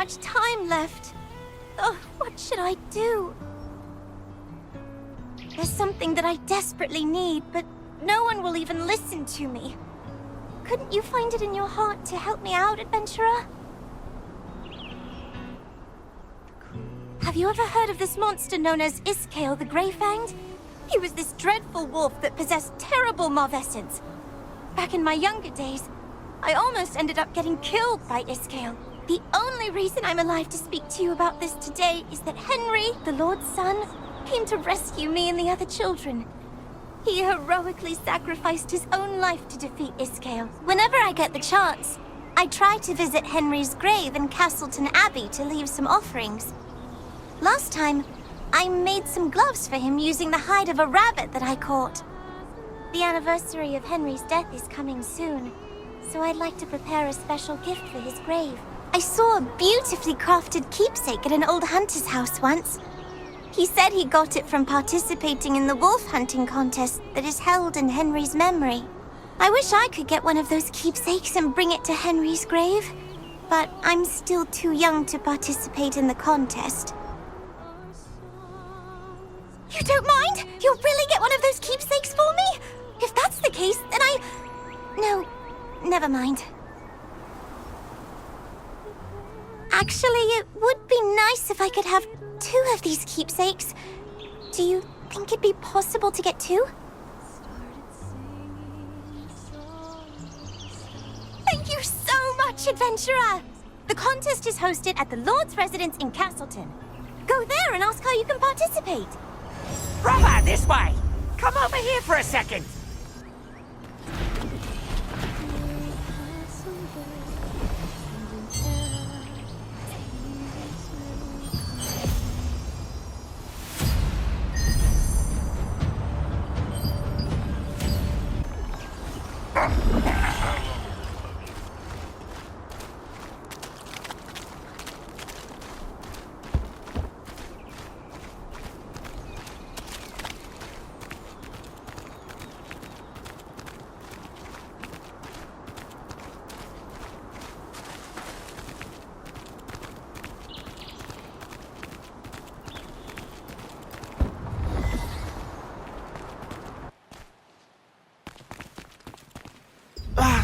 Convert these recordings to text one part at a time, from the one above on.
much time left. Oh, what should I do? There's something that I desperately need, but no one will even listen to me. Couldn't you find it in your heart to help me out, adventurer? Have you ever heard of this monster known as Iskale the Grey-Fanged? He was this dreadful wolf that possessed terrible mauve essence. Back in my younger days, I almost ended up getting killed by Iskale. The only reason I'm alive to speak to you about this today is that Henry, the Lord's son, came to rescue me and the other children. He heroically sacrificed his own life to defeat Iskale. Whenever I get the chance, I try to visit Henry's grave in Castleton Abbey to leave some offerings. Last time, I made some gloves for him using the hide of a rabbit that I caught. The anniversary of Henry's death is coming soon, so I'd like to prepare a special gift for his grave. I saw a beautifully crafted keepsake at an old hunter's house once. He said he got it from participating in the wolf hunting contest that is held in Henry's memory. I wish I could get one of those keepsakes and bring it to Henry's grave, but I'm still too young to participate in the contest. You don't mind? You'll really get one of those keepsakes for me? If that's the case, then No, never mind. Actually, it would be nice if I could have 2 of these keepsakes. Do you think it'd be possible to get 2? Thank you so much, adventurer! The contest is hosted at the Lord's residence in Castleton. Go there and ask how you can participate. Brother, this way! Come over here for a second!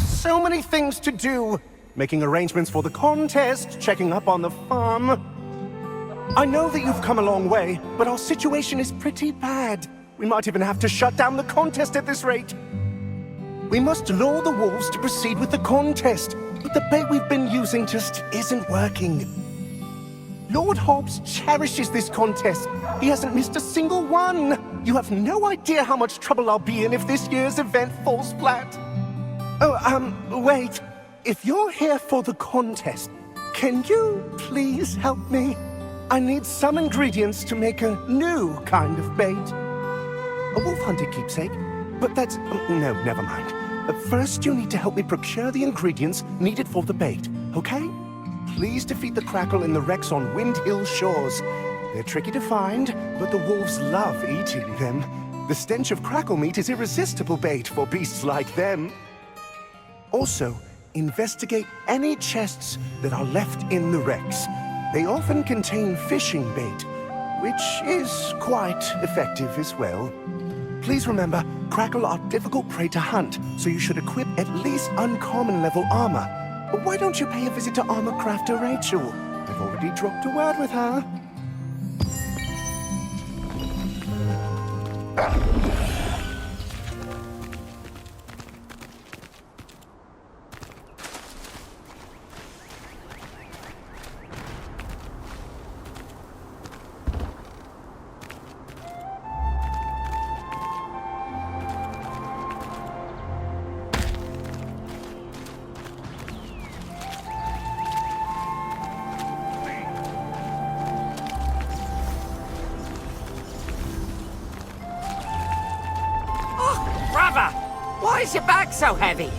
So many things to do. Making arrangements for the contest, checking up on the farm. I know that you've come a long way, but our situation is pretty bad. We might even have to shut down the contest at this rate. We must lure the wolves to proceed with the contest, but the bait we've been using just isn't working. Lord Hobbs cherishes this contest. He hasn't missed a single one. You have no idea how much trouble I'll be in if this year's event falls flat. Oh, wait. If you're here for the contest, can you please help me? I need some ingredients to make a new kind of bait. A wolf-hunted keepsake? But that's... no, never mind. First, you need to help me procure the ingredients needed for the bait, okay? Please defeat the Crackle in the wrecks on Wind Hill shores. They're tricky to find, but the wolves love eating them. The stench of crackle meat is irresistible bait for beasts like them. Also, investigate any chests that are left in the wrecks. They often contain fishing bait, which is quite effective as well. Please remember, Crackle are difficult prey to hunt, so you should equip at least uncommon level armor. Why don't you pay a visit to armor crafter Rachel? I've already dropped a word with her. Why is your bag so heavy?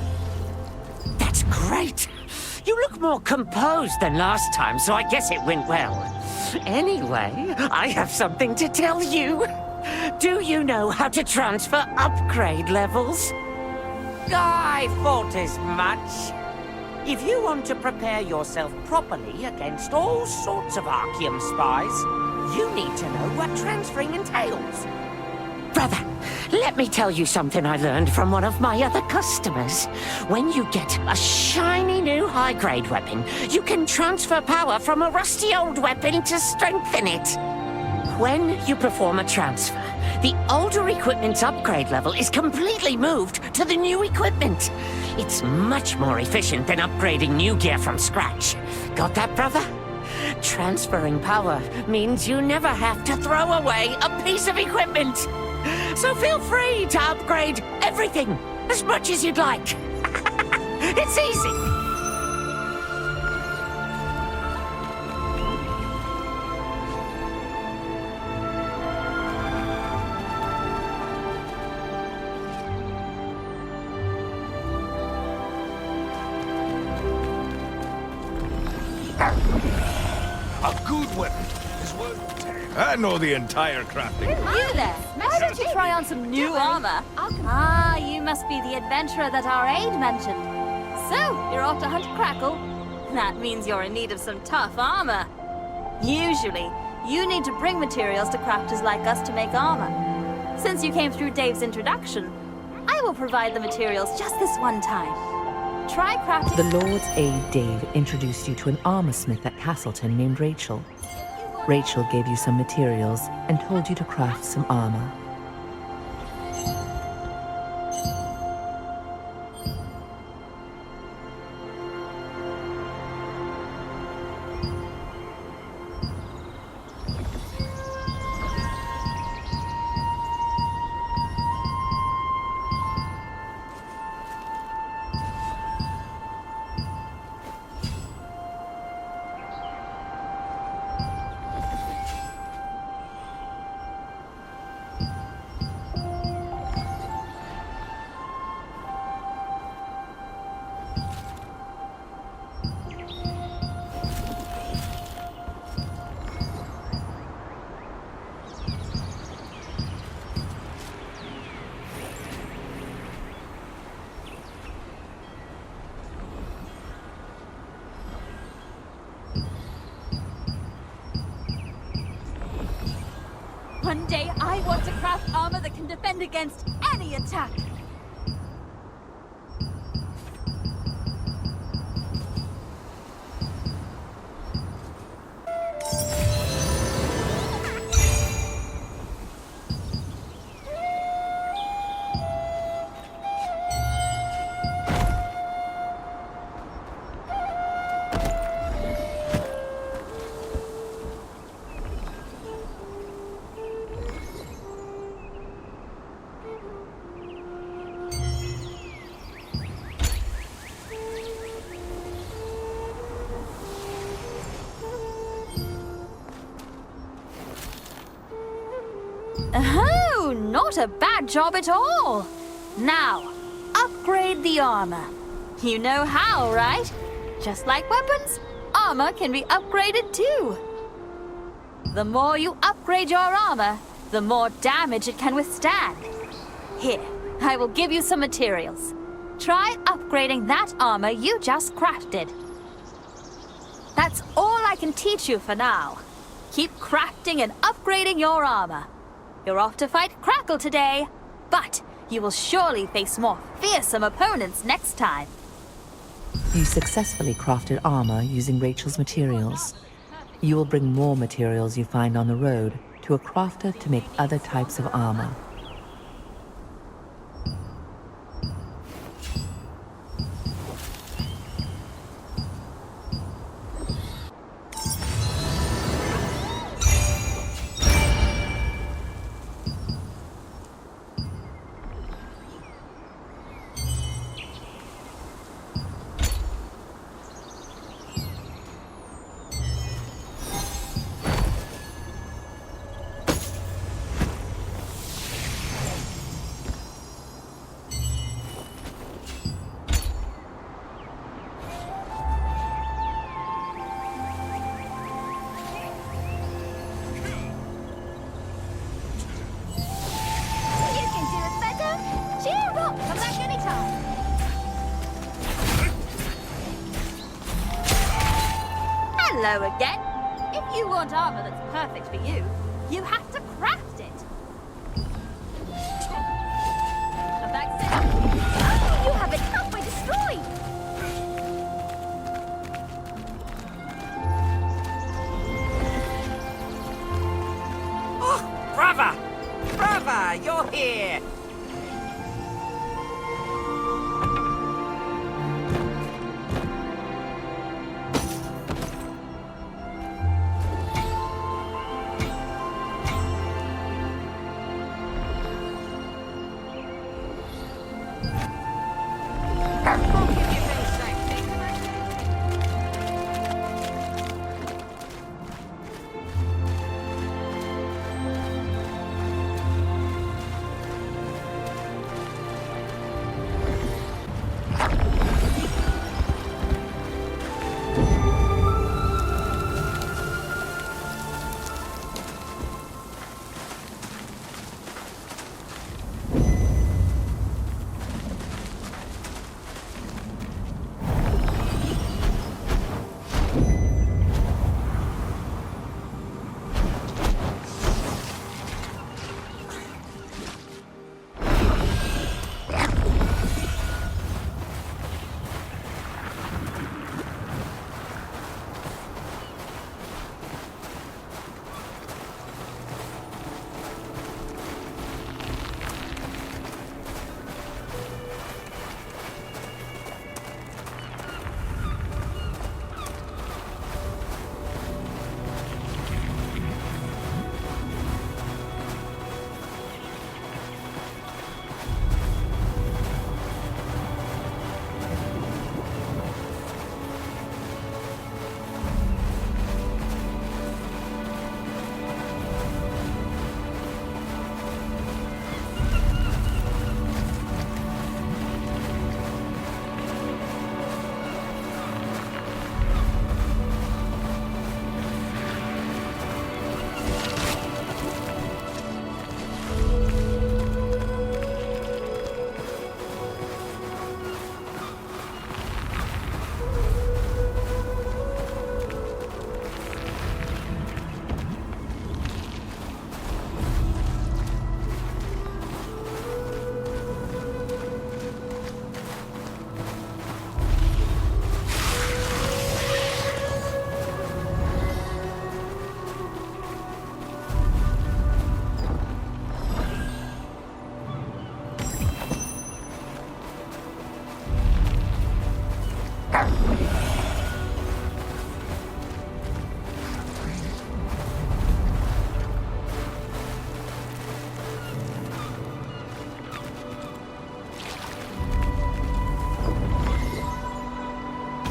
That's great. You look more composed than last time, so I guess it went well. Anyway, I have something to tell you. Do you know how to transfer upgrade levels? I thought as much. If you want to prepare yourself properly against all sorts of Archeum spies, you need to know what transferring entails. Brother, let me tell you something I learned from one of my other customers. When you get a shiny new high-grade weapon, you can transfer power from a rusty old weapon to strengthen it. When you perform a transfer, the older equipment's upgrade level is completely moved to the new equipment. It's much more efficient than upgrading new gear from scratch. Got that, brother? Transferring power means you never have to throw away a piece of equipment. So feel free to upgrade everything as much as you'd like. It's easy. A good weapon is worth 10. I know the entire crafting. You there? Why don't you try on some new armor? Ah, you must be the adventurer that our aide mentioned. So, you're off to hunt Crackle? That means you're in need of some tough armor. Usually, you need to bring materials to crafters like us to make armor. Since you came through Dave's introduction, I will provide the materials just this one time. Try crafting... The Lord's aide Dave introduced you to an armorsmith at Castleton named Rachel. Rachel gave you some materials and told you to craft some armor. One day, I want to craft armor that can defend against any attack. Oh, not a bad job at all. Now, upgrade the armor. You know how, right? Just like weapons, armor can be upgraded too. The more you upgrade your armor, the more damage it can withstand. Here, I will give you some materials. Try upgrading that armor you just crafted. That's all I can teach you for now. Keep crafting and upgrading your armor. You're off to fight Crackle today, but you will surely face more fearsome opponents next time. You successfully crafted armor using Rachel's materials. You will bring more materials you find on the road to a crafter to make other types of armor. Hello again. If you want armor that's perfect for you, you have to craft it. Come back soon. Oh, you have it halfway destroyed. Oh, brother! Brother, you're here!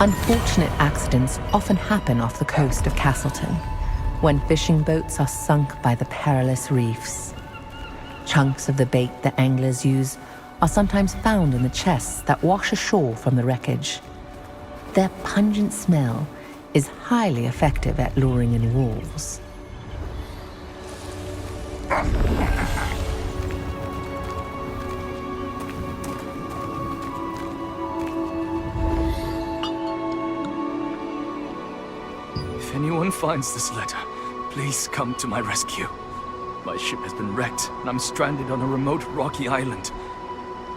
Unfortunate accidents often happen off the coast of Castleton, when fishing boats are sunk by the perilous reefs. Chunks of the bait the anglers use are sometimes found in the chests that wash ashore from the wreckage. Their pungent smell is highly effective at luring in wolves. If anyone finds this letter, please come to my rescue. My ship has been wrecked, and I'm stranded on a remote rocky island.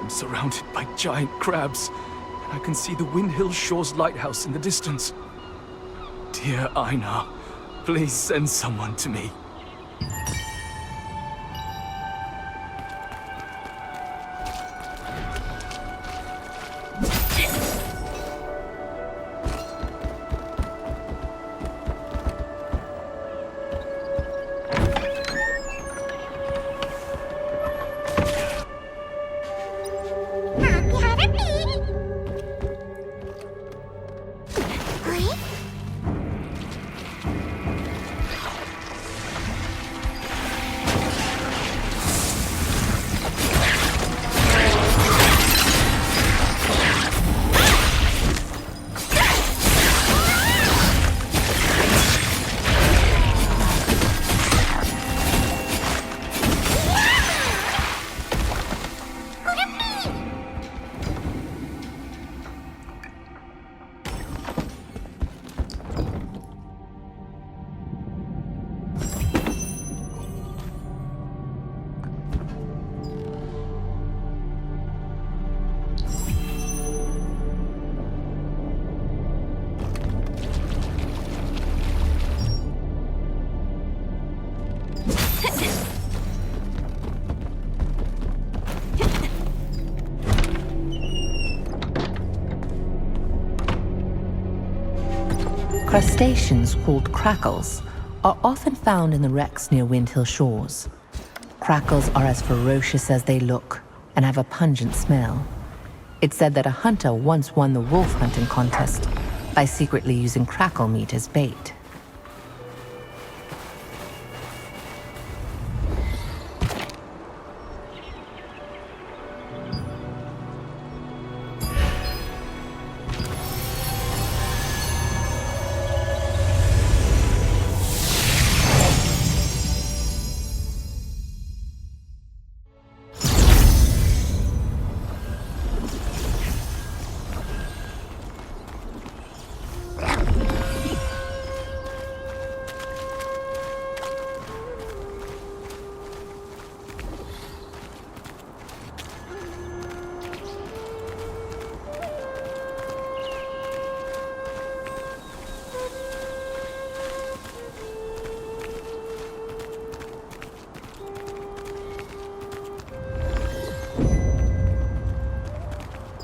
I'm surrounded by giant crabs, and I can see the Windhill Shores lighthouse in the distance. Dear Einar, please send someone to me. Crustaceans called crackles are often found in the wrecks near Windhill shores. Crackles are as ferocious as they look and have a pungent smell. It's said that a hunter once won the wolf hunting contest by secretly using crackle meat as bait.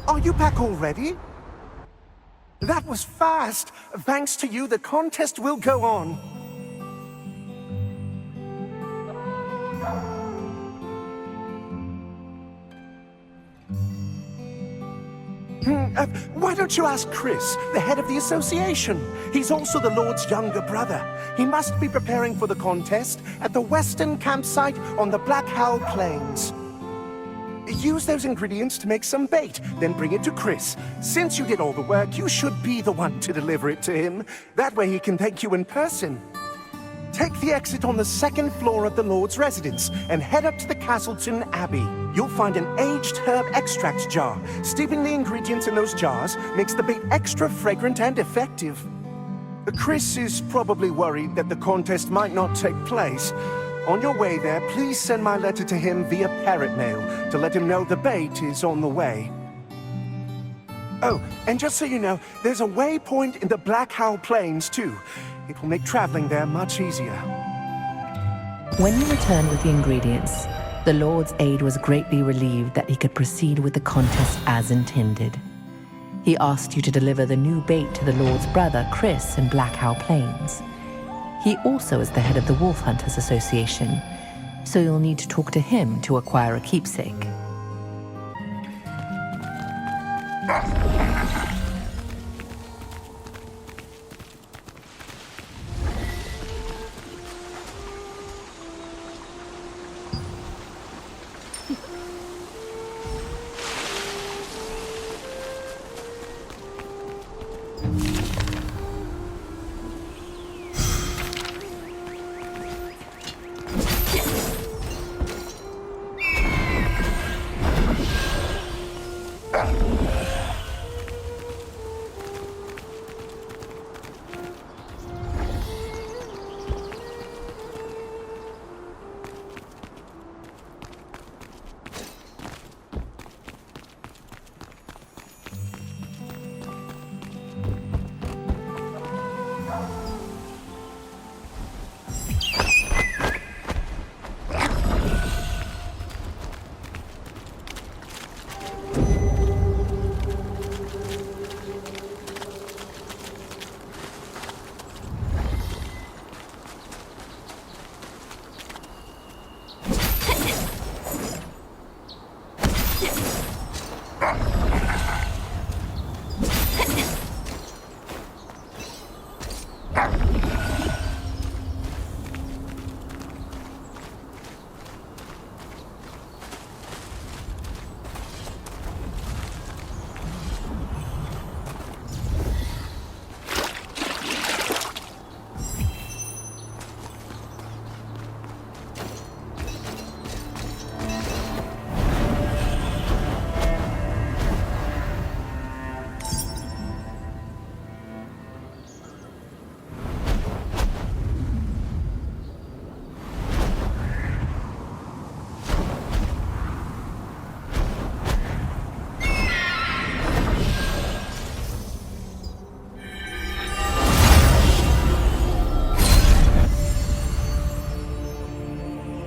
Are you back already? That was fast. Thanks to you, the contest will go on. Why don't you ask Chris, the head of the association? He's also the Lord's younger brother. He must be preparing for the contest at the western campsite on the Black Howl Plains. Use those ingredients to make some bait, then bring it to Chris. Since you did all the work, you should be the one to deliver it to him. That way he can thank you in person. Take the exit on the second floor of the Lord's residence and head up to the Castleton Abbey. You'll find an aged herb extract jar. Steeping the ingredients in those jars makes the bait extra fragrant and effective. Chris is probably worried that the contest might not take place. On your way there, please send my letter to him via parrot mail to let him know the bait is on the way. Oh, and just so you know, there's a waypoint in the Black Howl Plains, too. It will make traveling there much easier. When you returned with the ingredients, the Lord's aide was greatly relieved that he could proceed with the contest as intended. He asked you to deliver the new bait to the Lord's brother, Chris, in Black Howl Plains. He also is the head of the Wolf Hunters Association, so you'll need to talk to him to acquire a keepsake.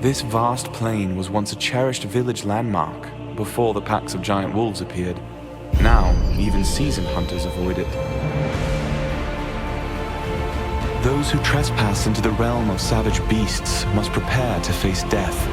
This vast plain was once a cherished village landmark before the packs of giant wolves appeared. Now, even seasoned hunters avoid it. Those who trespass into the realm of savage beasts must prepare to face death.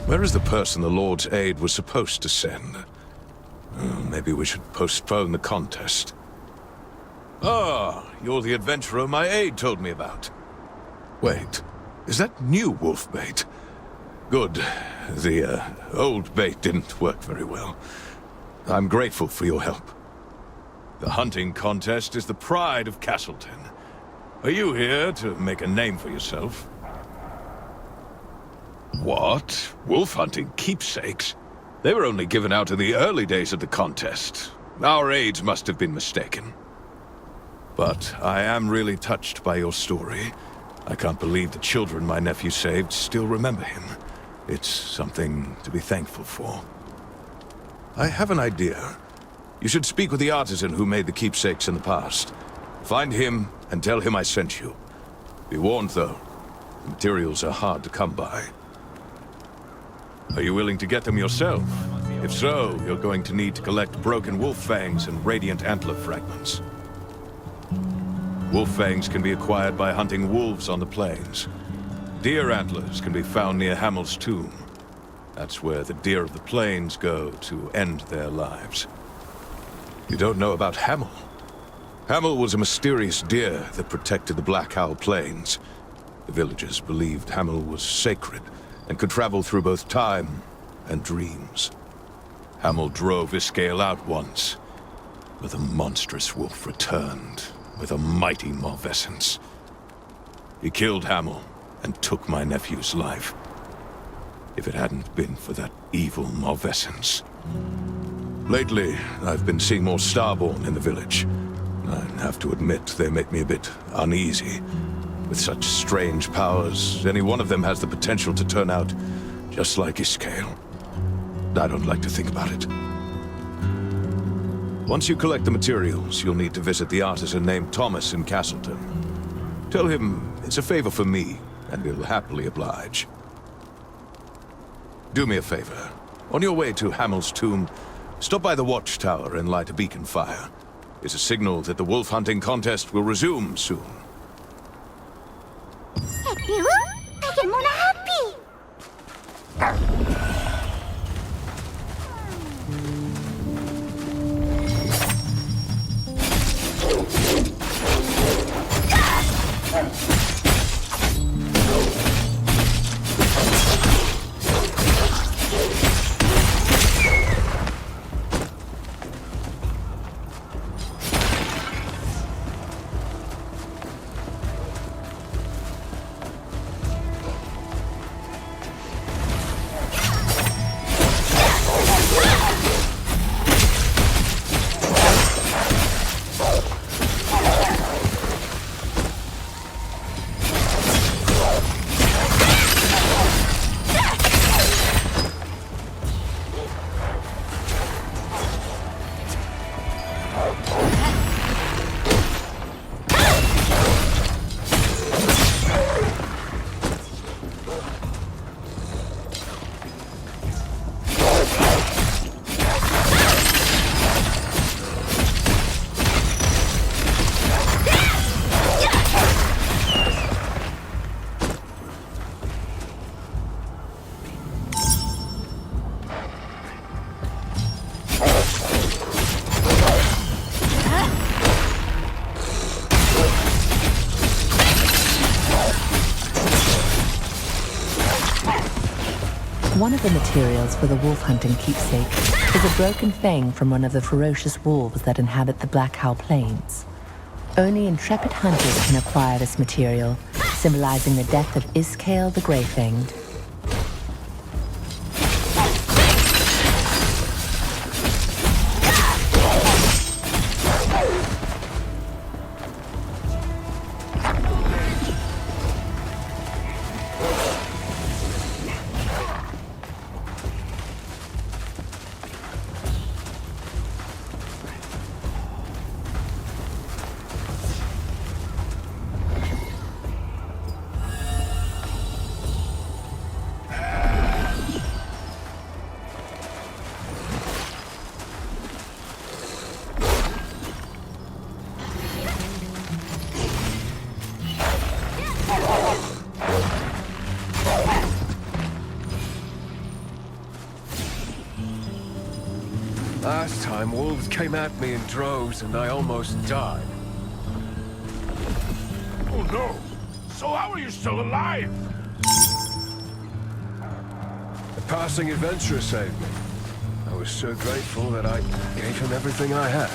Where is the person the Lord's aid was supposed to send? Maybe we should postpone the contest. Ah, you're the adventurer my aide told me about. Wait, is that new wolf bait? Good. The old bait didn't work very well. I'm grateful for your help. The hunting contest is the pride of Castleton. Are you here to make a name for yourself? What? Wolf hunting keepsakes? They were only given out in the early days of the contest. Our aides must have been mistaken. But I am really touched by your story. I can't believe the children my nephew saved still remember him. It's something to be thankful for. I have an idea. You should speak with the artisan who made the keepsakes in the past. Find him and tell him I sent you. Be warned, though. The materials are hard to come by. Are you willing to get them yourself? If so, you're going to need to collect broken wolf fangs and radiant antler fragments. Wolf fangs can be acquired by hunting wolves on the plains. Deer antlers can be found near Hamel's tomb. That's where the deer of the plains go to end their lives. You don't know about Hamel? Hamel was a mysterious deer that protected the Black Owl Plains. The villagers believed Hamel was sacred and could travel through both time and dreams. Hamel drove Iskael out once, but the monstrous wolf returned with a mighty malvescence. He killed Hamel and took my nephew's life. If it hadn't been for that evil malvescence. Lately, I've been seeing more Starborn in the village. I have to admit, they make me a bit uneasy. With such strange powers, any one of them has the potential to turn out just like Iskael. I don't like to think about it. Once you collect the materials, you'll need to visit the artisan named Thomas in Castleton. Tell him it's a favor for me, and he'll happily oblige. Do me a favor. On your way to Hamel's tomb, stop by the watchtower and light a beacon fire. It's a signal that the wolf hunting contest will resume soon. Makin mo na happy! One of the materials for the wolf hunting keepsake is a broken fang from one of the ferocious wolves that inhabit the Black Owl Plains. Only intrepid hunters can acquire this material, symbolizing the death of Iskael the Grey-Fanged. time, wolves came at me in droves and I almost died. Oh no! So how are you still alive? A passing adventurer saved me. I was so grateful that I gave him everything I had.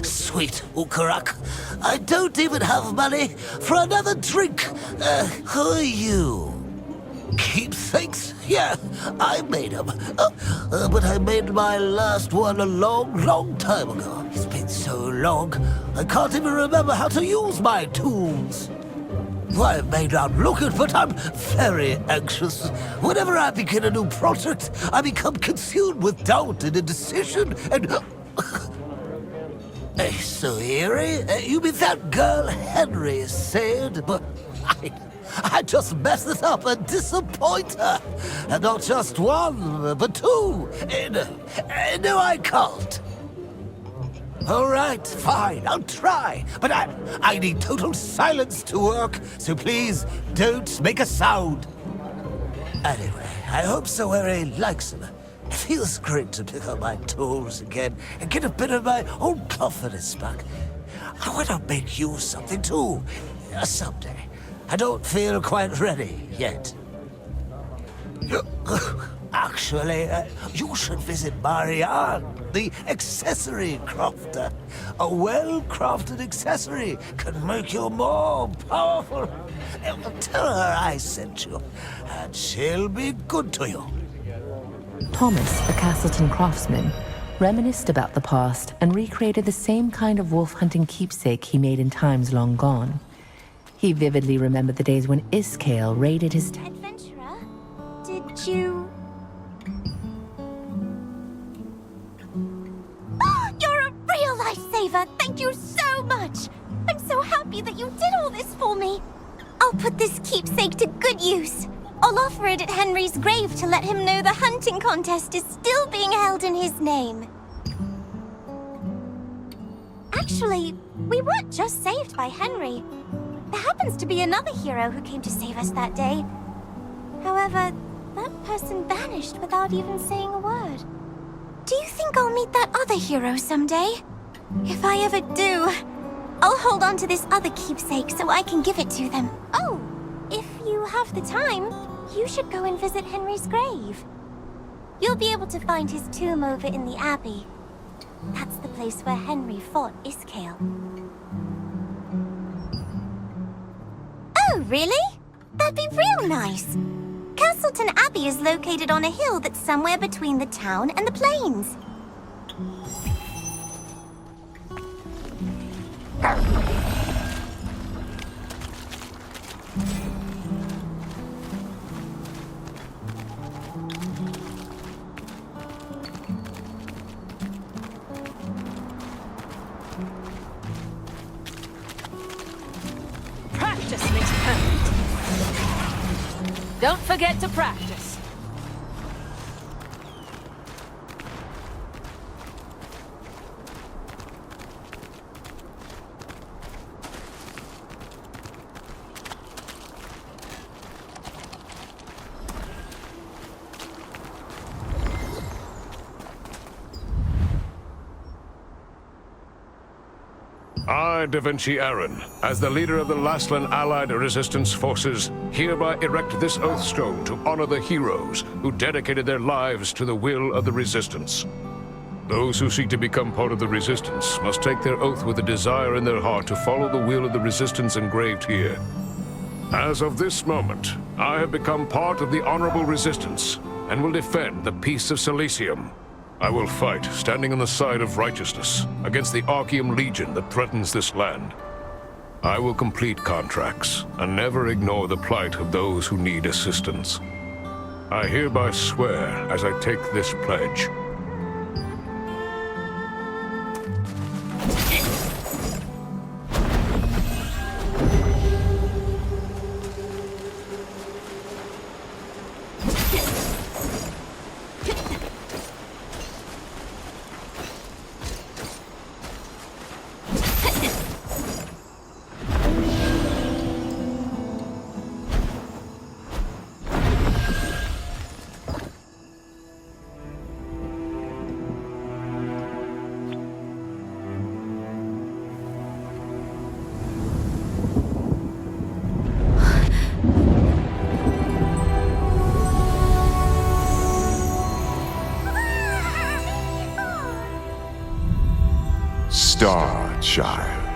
Sweet Ukarak, I don't even have money for another drink. Who are you? Keepsakes? Yeah, I made them. But I made my last one a long time ago. It's been so long, I can't even remember how to use my tools. I may not look it, but I'm very anxious. Whenever I begin a new project, I become consumed with doubt and indecision, and... So eerie? You mean that girl Henry said? But I just mess it up and disappoint her. And not just one, but two. No, I can't. All right, fine, I'll try. But I need total silence to work, so please don't make a sound. Anyway, I hope Soere likes them. It feels great to pick up my tools again and get a bit of my old confidence back. I want to make you something too, someday. I don't feel quite ready yet. Actually, you should visit Marianne, the accessory crafter. A well-crafted accessory can make you more powerful. Tell her I sent you, and she'll be good to you. Thomas, a Castleton craftsman, reminisced about the past and recreated the same kind of wolf-hunting keepsake he made in times long gone. He vividly remembered the days when Iskale raided his... Adventurer, did you... You're a real lifesaver! Thank you so much! I'm so happy that you did all this for me! I'll put this keepsake to good use. I'll offer it at Henry's grave to let him know the hunting contest is still being held in his name. Actually, we weren't just saved by Henry. There happens to be another hero who came to save us that day. However, that person vanished without even saying a word. Do you think I'll meet that other hero someday? If I ever do, I'll hold on to this other keepsake so I can give it to them. Oh, if you have the time, you should go and visit Henry's grave. You'll be able to find his tomb over in the Abbey. That's the place where Henry fought Iskale. Oh, really? That'd be real nice. Castleton Abbey is located on a hill that's somewhere between the town and the plains. Practice makes perfect. Don't forget to practice. I, Da Vinci Aaron, as the leader of the Laslan Allied Resistance Forces, hereby erect this oath stone to honor the heroes who dedicated their lives to the will of the Resistance. Those who seek to become part of the Resistance must take their oath with a desire in their heart to follow the will of the Resistance engraved here. As of this moment, I have become part of the Honorable Resistance and will defend the peace of Silesium. I will fight, standing on the side of righteousness, against the Archeum Legion that threatens this land. I will complete contracts, and never ignore the plight of those who need assistance. I hereby swear, as I take this pledge, Star Child,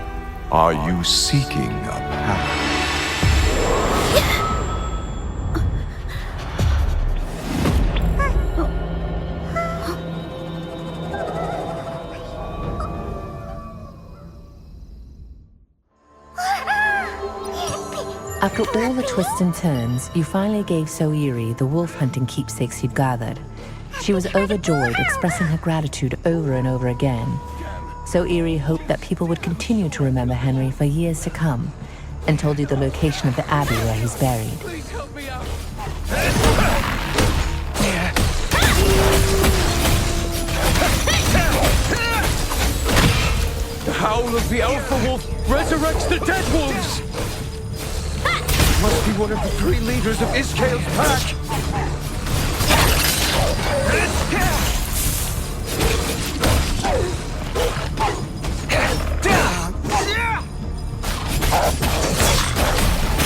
are you seeking a path? After all the twists and turns, you finally gave Soiri the wolf-hunting keepsakes you'd gathered. She was overjoyed, expressing her gratitude over and over again. Soiri hoped that people would continue to remember Henry for years to come, and told you the location of the abbey where he's buried. Please help me out. The howl of the alpha wolf resurrects the dead wolves! Must be one of the 3 leaders of Iskale's pack!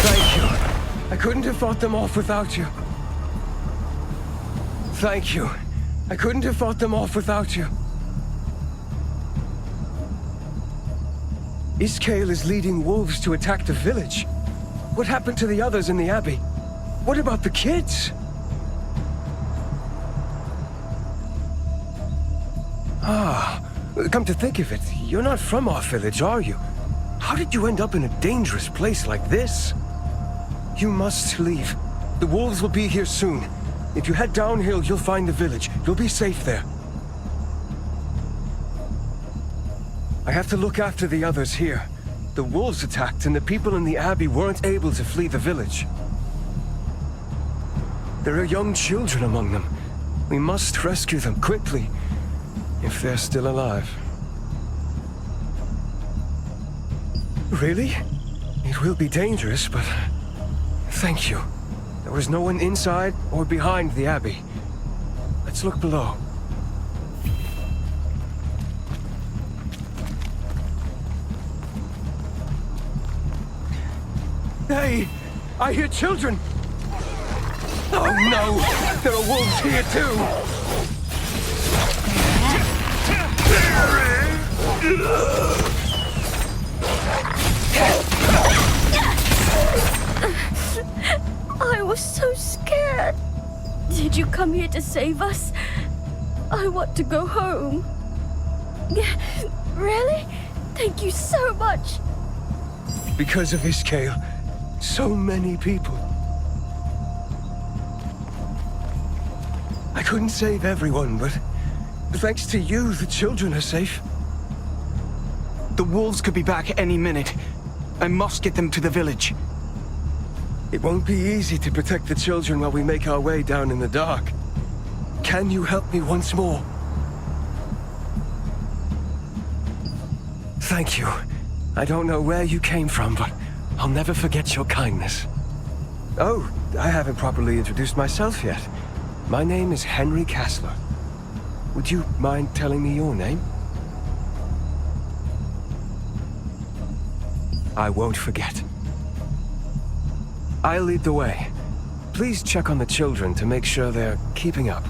Thank you. I couldn't have fought them off without you. Thank you. I couldn't have fought them off without you. Iskale is leading wolves to attack the village. What happened to the others in the Abbey? What about the kids? Ah, come to think of it, you're not from our village, are you? How did you end up in a dangerous place like this? You must leave. The wolves will be here soon. If you head downhill, you'll find the village. You'll be safe there. I have to look after the others here. The wolves attacked and the people in the abbey weren't able to flee the village. There are young children among them. We must rescue them quickly, if they're still alive. Really? It will be dangerous, but thank you. There was no one inside or behind the abbey. Let's look below. Hey! I hear children! Oh no! There are wolves here too! I was so scared. Did you come here to save us? I want to go home. Really? Thank you so much. Because of Iskale, so many people. I couldn't save everyone, but thanks to you, the children are safe. The wolves could be back any minute. I must get them to the village. It won't be easy to protect the children while we make our way down in the dark. Can you help me once more? Thank you. I don't know where you came from, but I'll never forget your kindness. Oh, I haven't properly introduced myself yet. My name is Henry Castler. Would you mind telling me your name? I won't forget. I'll lead the way. Please check on the children to make sure they're keeping up.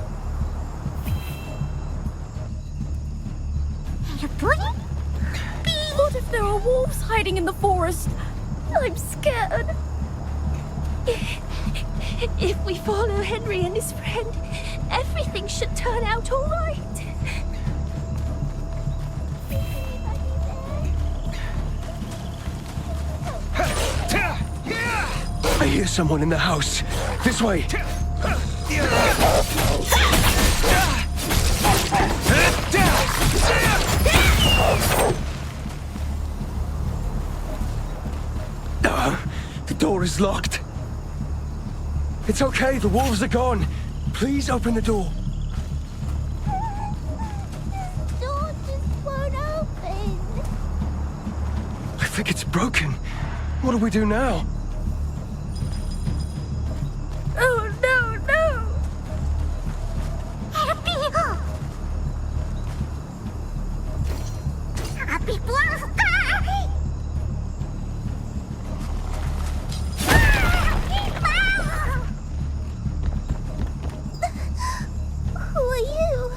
What if there are wolves hiding in the forest? I'm scared. If we follow Henry and his friend, everything should turn out all right. I hear someone in the house. This way. The door is locked. It's okay, the wolves are gone. Please open the door. The door just won't open. I think it's broken. What do we do now? Oh, no, no! Happy Bluff Guy! Who are you?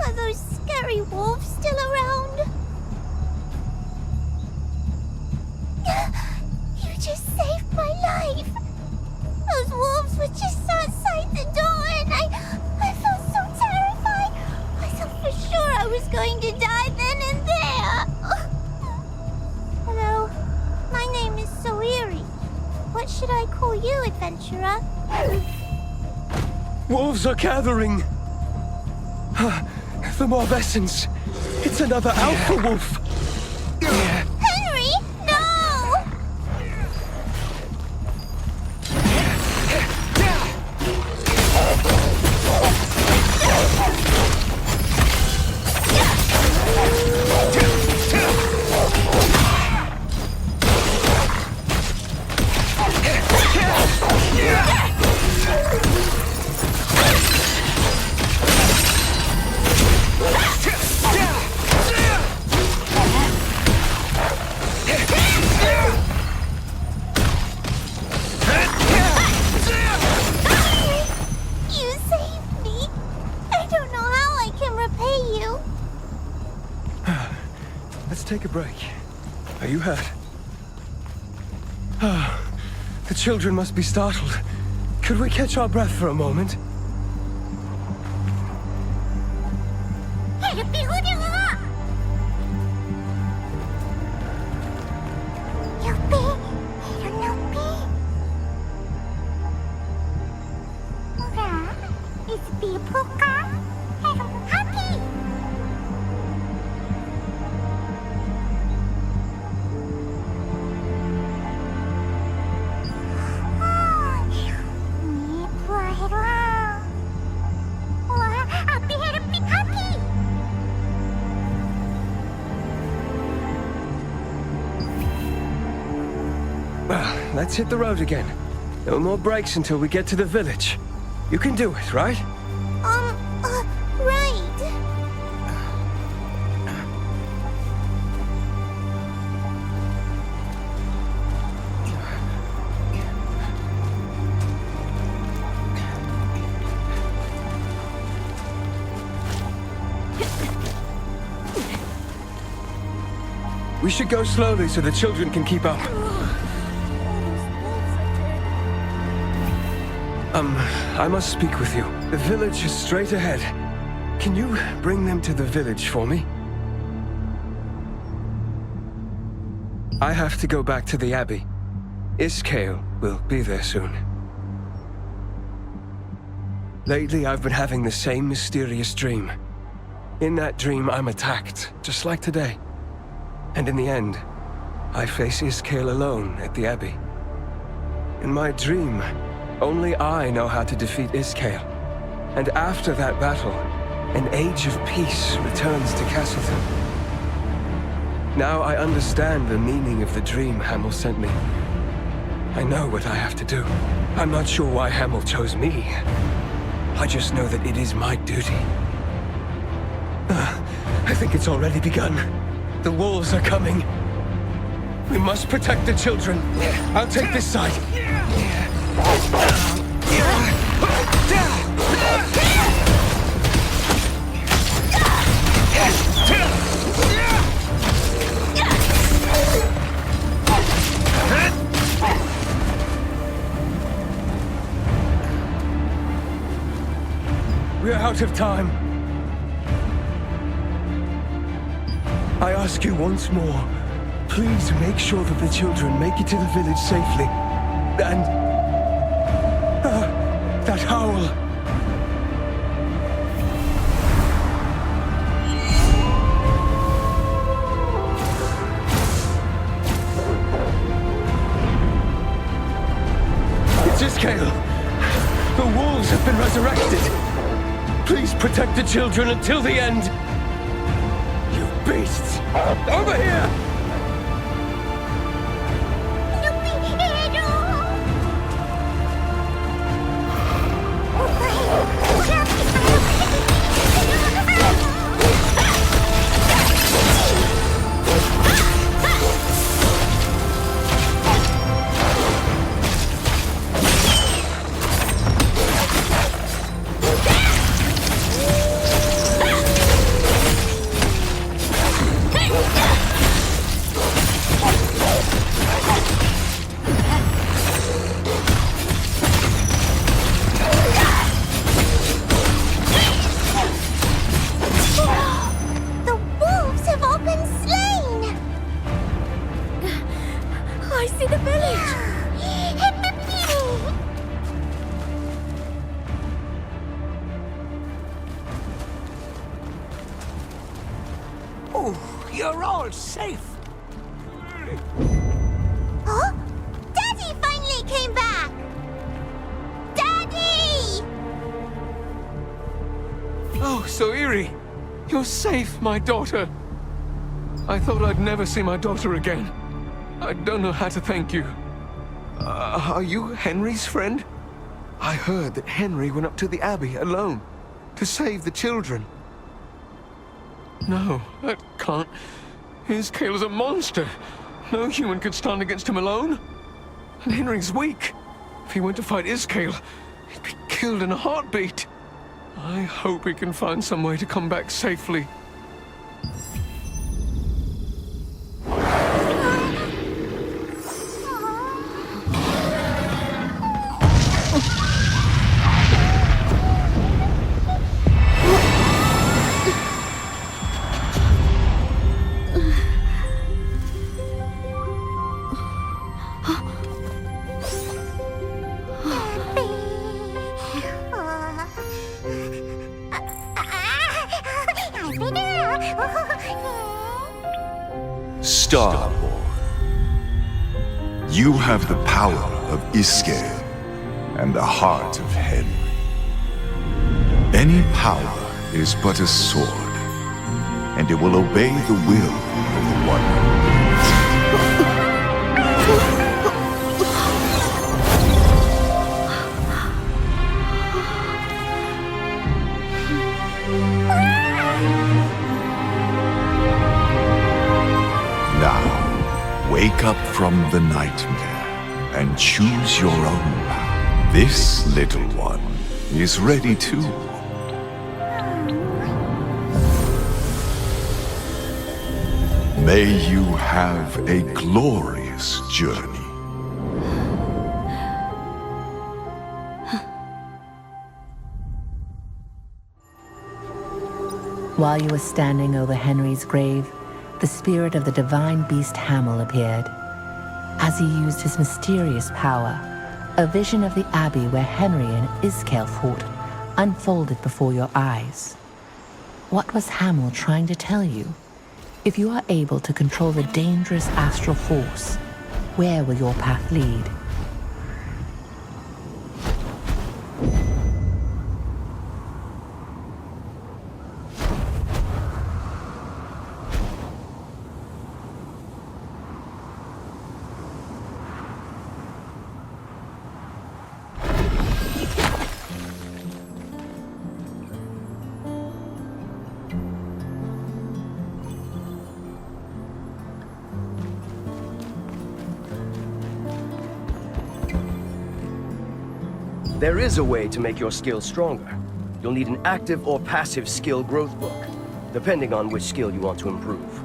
Are those scary wolves still around? You just saved my life! Those wolves were just outside the door and I felt so terrified. I thought for sure I was going to die then and there. Hello, my name is Soiri. What should I call you, adventurer? Wolves are gathering. The Marvessans. It's another alpha wolf. Henry, no! You saved me. I don't know how I can repay you. Let's take a break. Are you hurt? The children must be startled. Could we catch our breath for a moment? let's hit the road again. No more breaks until we get to the village. You can do it, right? Right. We should go slowly so the children can keep up. I must speak with you. The village is straight ahead. Can you bring them to the village for me? I have to go back to the Abbey. Iskale will be there soon. Lately, I've been having the same mysterious dream. In that dream, I'm attacked, just like today. And in the end, I face Iskale alone at the Abbey. In my dream, only I know how to defeat Iskale. And after that battle, an age of peace returns to Castleton. Now I understand the meaning of the dream Hamel sent me. I know what I have to do. I'm not sure why Hamel chose me. I just know that it is my duty. I think it's already begun. The wolves are coming. We must protect the children. I'll take this side. We're out of time. I ask you once more, please make sure that the children make it to the village safely. And... that howl. It's Iskale. The wolves have been resurrected. Please protect the children until the end. You beasts! Over here! You're all safe. Huh? Daddy finally came back! Daddy! Oh, so Eerie. You're safe, my daughter. I thought I'd never see my daughter again. I don't know how to thank you. Are you Henry's friend? I heard that Henry went up to the Abbey alone to save the children. No, that can't. Iskale's a monster. No human could stand against him alone. And Henry's weak. If he went to fight Iskale, he'd be killed in a heartbeat. I hope he can find some way to come back safely. Starborn, you have the power of Iskale and the heart of Henry. Any power is but a sword, and it will obey the will of the one who wields it. Wake up from the nightmare and choose your own path. This little one is ready too. May you have a glorious journey. While you were standing over Henry's grave, the spirit of the divine beast Hamel appeared. As he used his mysterious power, a vision of the abbey where Henry and Iskael fought unfolded before your eyes. What was Hamel trying to tell you? If you are able to control the dangerous astral force, where will your path lead? There is a way to make your skills stronger. You'll need an active or passive skill growth book, depending on which skill you want to improve.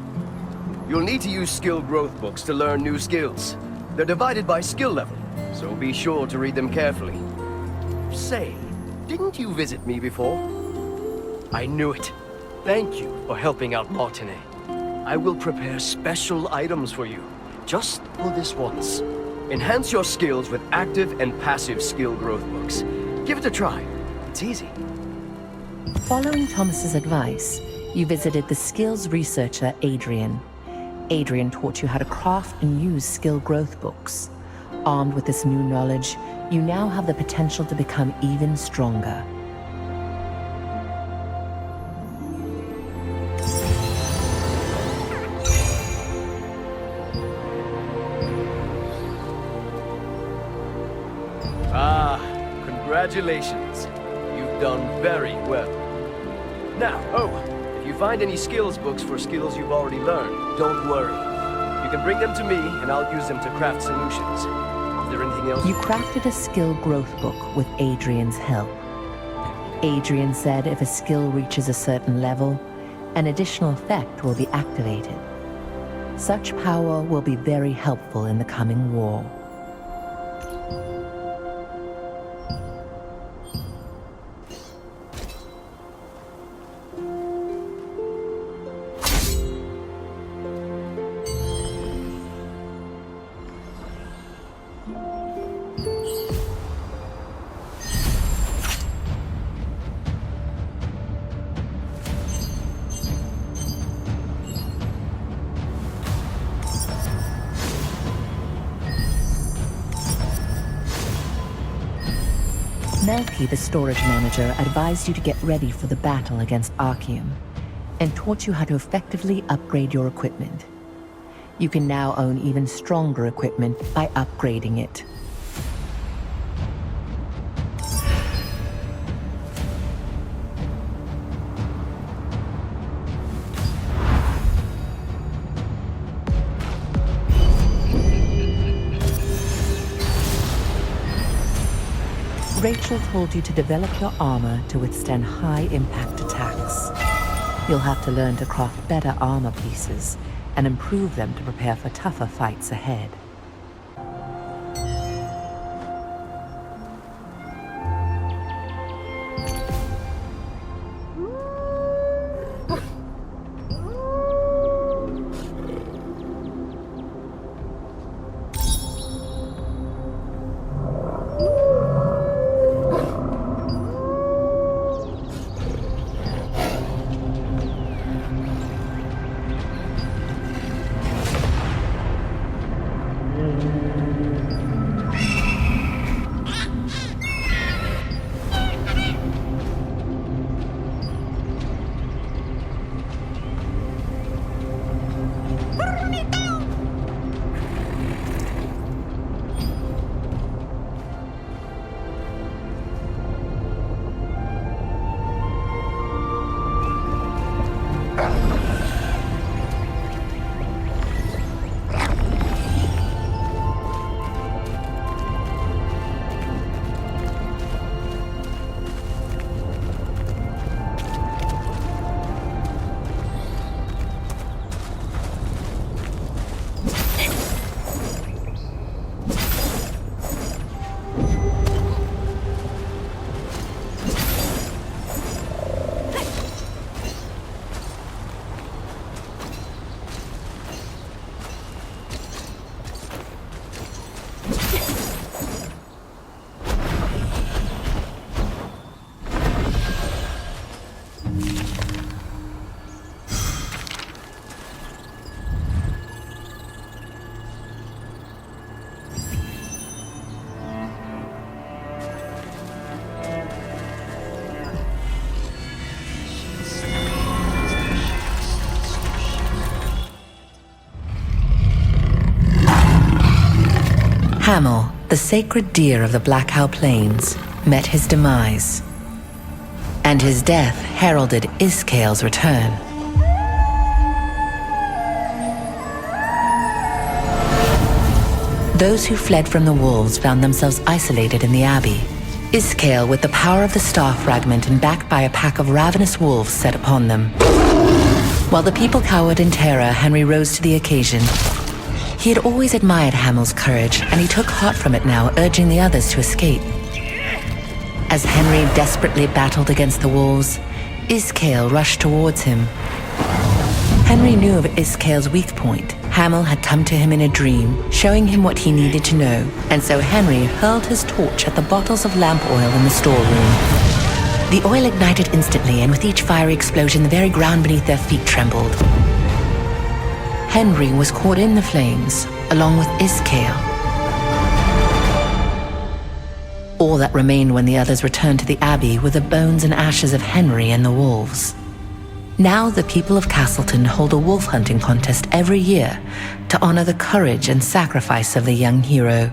You'll need to use skill growth books to learn new skills. They're divided by skill level, so be sure to read them carefully. Say, didn't you visit me before? I knew it. Thank you for helping out Martinet. I will prepare special items for you, just for this once. Enhance your skills with active and passive skill growth books. Give it a try. It's easy. Following Thomas's advice, you visited the skills researcher Adrian. Adrian taught you how to craft and use skill growth books. Armed with this new knowledge, you now have the potential to become even stronger. Congratulations. You've done very well. Now, if you find any skills books for skills you've already learned, don't worry. You can bring them to me, and I'll use them to craft solutions. Is there anything else? You crafted a skill growth book with Adrian's help. Adrian said if a skill reaches a certain level, an additional effect will be activated. Such power will be very helpful in the coming war. Melky, the storage manager, advised you to get ready for the battle against Archeum, and taught you how to effectively upgrade your equipment. You can now own even stronger equipment by upgrading it. Rachel told you to develop your armor to withstand high-impact attacks. You'll have to learn to craft better armor pieces and improve them to prepare for tougher fights ahead. Hamel, the sacred deer of the Black Owl Plains, met his demise. And his death heralded Iskael's return. Those who fled from the wolves found themselves isolated in the abbey. Iskael, with the power of the star fragment and backed by a pack of ravenous wolves, set upon them. While the people cowered in terror, Henry rose to the occasion. He had always admired Hamel's courage, and he took heart from it now, urging the others to escape. As Henry desperately battled against the wolves, Iskael rushed towards him. Henry knew of Iskael's weak point. Hamel had come to him in a dream, showing him what he needed to know, and so Henry hurled his torch at the bottles of lamp oil in the storeroom. The oil ignited instantly, and with each fiery explosion, the very ground beneath their feet trembled. Henry was caught in the flames, along with Iskael. All that remained when the others returned to the abbey were the bones and ashes of Henry and the wolves. Now the people of Castleton hold a wolf hunting contest every year to honor the courage and sacrifice of the young hero.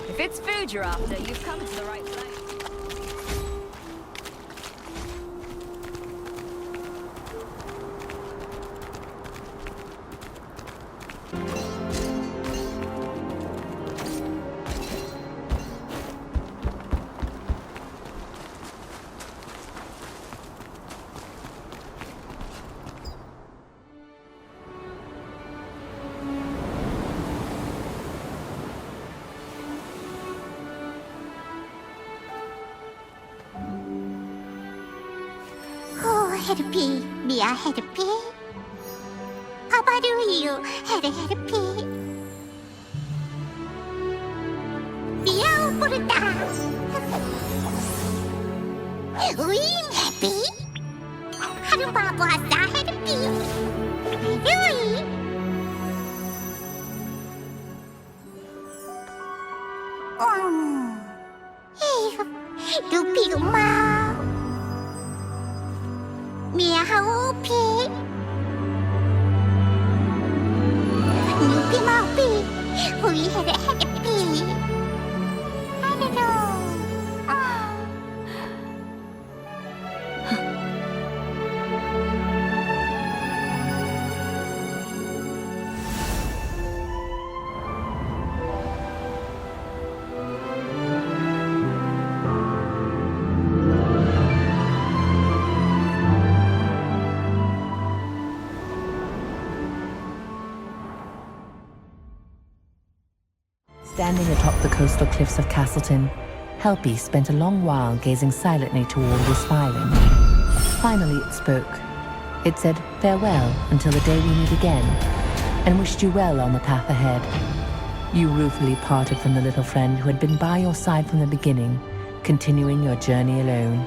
If it's food you're after, you've come to the right place. Headpie, Mia Headpie. How about you, Headpie? Mia Burta. Win Happy. Haruba Wasa Headpie. Really? Hey, Dupi Ma. Mia Haupi. Nupi Maupi. We had a happy. I don't know. Standing atop the coastal cliffs of Castleton, Helpy spent a long while gazing silently toward this island. Finally it spoke. It said farewell until the day we meet again, and wished you well on the path ahead. You ruefully parted from the little friend who had been by your side from the beginning, continuing your journey alone.